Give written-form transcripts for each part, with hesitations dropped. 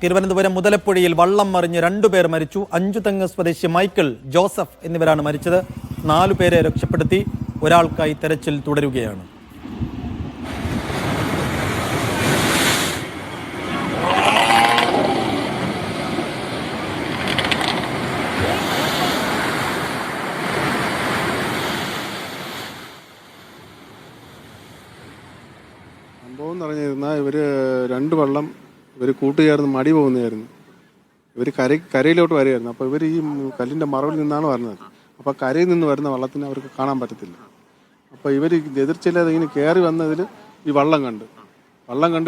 തിരുവനന്തപുരം മുതലപ്പുഴയിൽ വള്ളം മറിഞ്ഞ് 2 പേർ മരിച്ചു. അഞ്ചുതെങ്ങ് സ്വദേശി മൈക്കിൾ, ജോസഫ് എന്നിവരാണ് മരിച്ചത്. 4 പേരെ രക്ഷപ്പെടുത്തി. ഒരാൾക്കായി തെരച്ചിൽ തുടരുകയാണ്. സംഭവം എന്ന് പറഞ്ഞിരുന്നാൽ രണ്ട് വള്ളം കൂട്ടുചേർന്ന് മടി പോകുന്നതായിരുന്നു. കരയിലോട്ട് വരികയായിരുന്നു. അപ്പോൾ ഇവർ ഈ കല്ലിൻ്റെ മറവിൽ നിന്നാണ് വരുന്നത്. അപ്പോൾ കരയിൽ നിന്ന് വരുന്ന വള്ളത്തിന് അവർക്ക് കാണാൻ പറ്റത്തില്ല. അപ്പോൾ ഇവർ എതിർച്ചില്ലാതെ ഇങ്ങനെ കയറി വന്നതിൽ ഈ വള്ളം കണ്ട്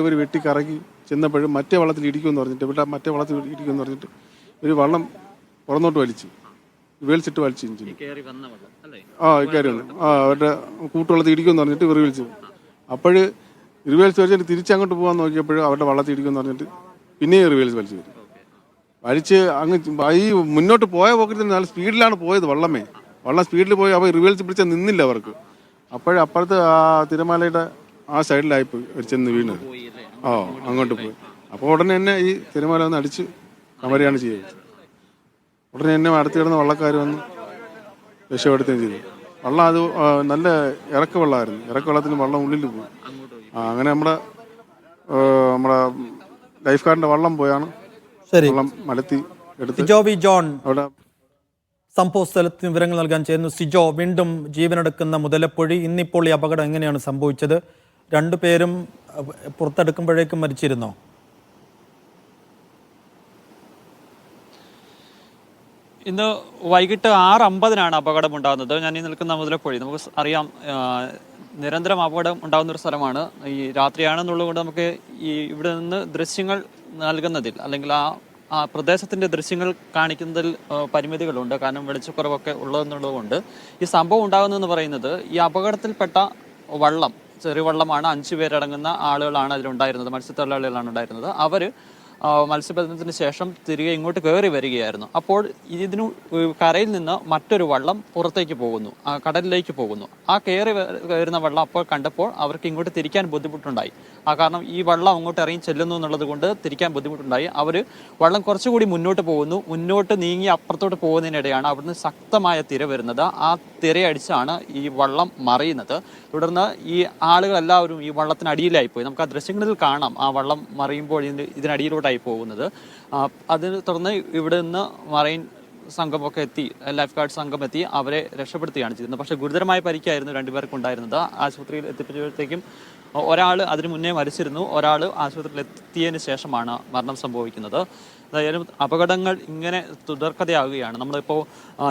ഇവർ വെട്ടിക്കറക്കി ചെന്നപ്പോഴും മറ്റേ വള്ളത്തിൽ ഇടിക്കുമെന്ന് പറഞ്ഞിട്ട് മറ്റേ വള്ളത്തിൽ ഇടിക്കുമെന്ന് പറഞ്ഞിട്ട് ഒരു വള്ളം പുറന്നോട്ട് വലിച്ചിട്ട് വലിച്ചു കയറി വന്നു. അവരുടെ കൂട്ടുവള്ളത്തിൽ ഇടിക്കുമെന്ന് പറഞ്ഞിട്ട് ഇവർ വിളിച്ചു. അപ്പോൾ റിവേഴ്സ് വലിച്ചിട്ട് തിരിച്ചങ്ങോട്ട് പോകാൻ നോക്കിയപ്പോഴും അവരുടെ വള്ളത്തിൽ ഇടിക്കുമെന്ന് പറഞ്ഞിട്ട് പിന്നെയും റിവേഴ്സ് വലിച്ച് അങ്ങ് ഈ മുന്നോട്ട് പോയ പോക്കറ്റിൽ നല്ല സ്പീഡിലാണ് പോയത്. വള്ളം സ്പീഡിൽ പോയി അവർ റിവേഴ്സ് പിടിച്ചാൽ നിന്നില്ല അവർക്ക്. അപ്പുറത്ത് ആ തിരമാലയുടെ ആ സൈഡിലായിപ്പോയി അവർ ചെന്ന് വീണത്. അങ്ങോട്ട് പോയി. അപ്പോൾ ഉടനെ തന്നെ ഈ തിരമാല ഒന്ന് അടിച്ച് കമരുകയാണ് ചെയ്തത്. ഉടനെ തന്നെ അടുത്ത് കിടന്ന വള്ളക്കാർ വന്ന് രക്ഷപ്പെടുത്തുകയും ചെയ്തു. വള്ളം അത് നല്ല ഇറക്ക വെള്ളമായിരുന്നു. ഇറക്ക വെള്ളത്തിന് വള്ളം ഉള്ളിൽ പോയി. അങ്ങനെ നമ്മുടെ ലൈഫ് ഗാർഡിന്റെ വള്ളം പോയാണ് വള്ളം മലത്തി എടുത്ത്. സിജോ വി ജോൺ അവിടെ സംഭവ സ്ഥലത്ത് വിവരങ്ങൾ നൽകാൻ ചേരുന്നു. സിജോ, വീണ്ടും ജീവനെടുക്കുന്ന മുതലപ്പൊഴി, ഇന്നിപ്പോൾ ഈ അപകടം എങ്ങനെയാണ് സംഭവിച്ചത്? 2 പേരും പുറത്തെടുക്കുമ്പോഴേക്കും മരിച്ചിരുന്നോ? ഇന്ന് വൈകിട്ട് 6:50 അപകടമുണ്ടാകുന്നത്. ഞാൻ ഈ നിൽക്കുന്ന മുതലപ്പൊഴി നമുക്ക് അറിയാം, നിരന്തരം അപകടം ഉണ്ടാകുന്ന ഒരു സ്ഥലമാണ്. ഈ രാത്രിയാണെന്നുള്ളത് കൊണ്ട് നമുക്ക് ഇവിടെ നിന്ന് ദൃശ്യങ്ങൾ നൽകുന്നതിൽ അല്ലെങ്കിൽ ആ പ്രദേശത്തിൻ്റെ ദൃശ്യങ്ങൾ കാണിക്കുന്നതിൽ പരിമിതികളുണ്ട്. കാരണം വെളിച്ചക്കുറവൊക്കെ ഉള്ളതെന്നുള്ളതുകൊണ്ട് ഈ സംഭവം ഉണ്ടാകുന്നതെന്ന് പറയുന്നത് ഈ അപകടത്തിൽപ്പെട്ട വള്ളം, ചെറിയ വള്ളമാണ്. 5 പേരടങ്ങുന്ന ആളുകളാണ് അതിലുണ്ടായിരുന്നത്, മത്സ്യത്തൊഴിലാളികളാണ് ഉണ്ടായിരുന്നത്. അവർ മത്സ്യബന്ധനത്തിന് ശേഷം തിരികെ ഇങ്ങോട്ട് കയറി വരികയായിരുന്നു. അപ്പോൾ ഇതിനു കരയിൽ നിന്ന് മറ്റൊരു വള്ളം പുറത്തേക്ക് പോകുന്നു, കടലിലേക്ക് പോകുന്നു. ആ കയറി വരുന്ന വള്ളം അപ്പോൾ കണ്ടപ്പോൾ അവർക്ക് ഇങ്ങോട്ട് തിരിക്കാൻ ബുദ്ധിമുട്ടുണ്ടായി. കാരണം ഈ വള്ളം അങ്ങോട്ട് ഇറങ്ങി ചെല്ലുന്നു എന്നുള്ളത് കൊണ്ട് തിരിക്കാൻ ബുദ്ധിമുട്ടുണ്ടായി. അവർ വള്ളം കുറച്ചുകൂടി മുന്നോട്ട് നീങ്ങി അപ്പുറത്തോട്ട് പോകുന്നതിനിടെയാണ് അവിടുന്ന് ശക്തമായ തിര വരുന്നത്. ആ തിരയടിച്ചാണ് ഈ വള്ളം മറിയുന്നത്. തുടർന്ന് ഈ ആളുകളെല്ലാവരും ഈ വള്ളത്തിനടിയിലായിപ്പോയി. നമുക്ക് ആ ദൃശ്യങ്ങളിൽ കാണാം ആ വള്ളം മറിയുമ്പോൾ ഇതിനടിയിലോട്ടായി പോകുന്നത്. അതിനെ തുടർന്ന് ഇവിടെ നിന്ന് മറൈൻ സംഘമൊക്കെ എത്തി, ലൈഫ് ഗാർഡ് സംഘം എത്തി അവരെ രക്ഷപ്പെടുത്തുകയാണ് ചെയ്യുന്നത്. പക്ഷേ ഗുരുതരമായ പരിക്കായിരുന്നു 2 പേർക്ക് ഉണ്ടായിരുന്നത്. ആശുപത്രിയിൽ എത്തിയപ്പോഴത്തേക്കും ഒരാൾ അതിനു മുന്നേ മരിച്ചിരുന്നു. ഒരാൾ ആശുപത്രിയിൽ എത്തിയതിന് ശേഷമാണ് മരണം സംഭവിക്കുന്നത്. എന്തായാലും അപകടങ്ങൾ ഇങ്ങനെ തുടർക്കഥയാകുകയാണ്. നമ്മളിപ്പോൾ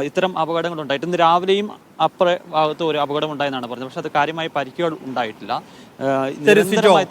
ഇത്തരം അപകടങ്ങൾ ഉണ്ടായിട്ട് ഇന്ന് രാവിലെയും അപ്പുറ ഭാഗത്ത് ഒരു അപകടം ഉണ്ടായെന്നാണ് പറഞ്ഞത്. പക്ഷെ അത് കാര്യമായ പരിക്കുകൾ ഉണ്ടായിട്ടില്ല. നിരന്തരമായ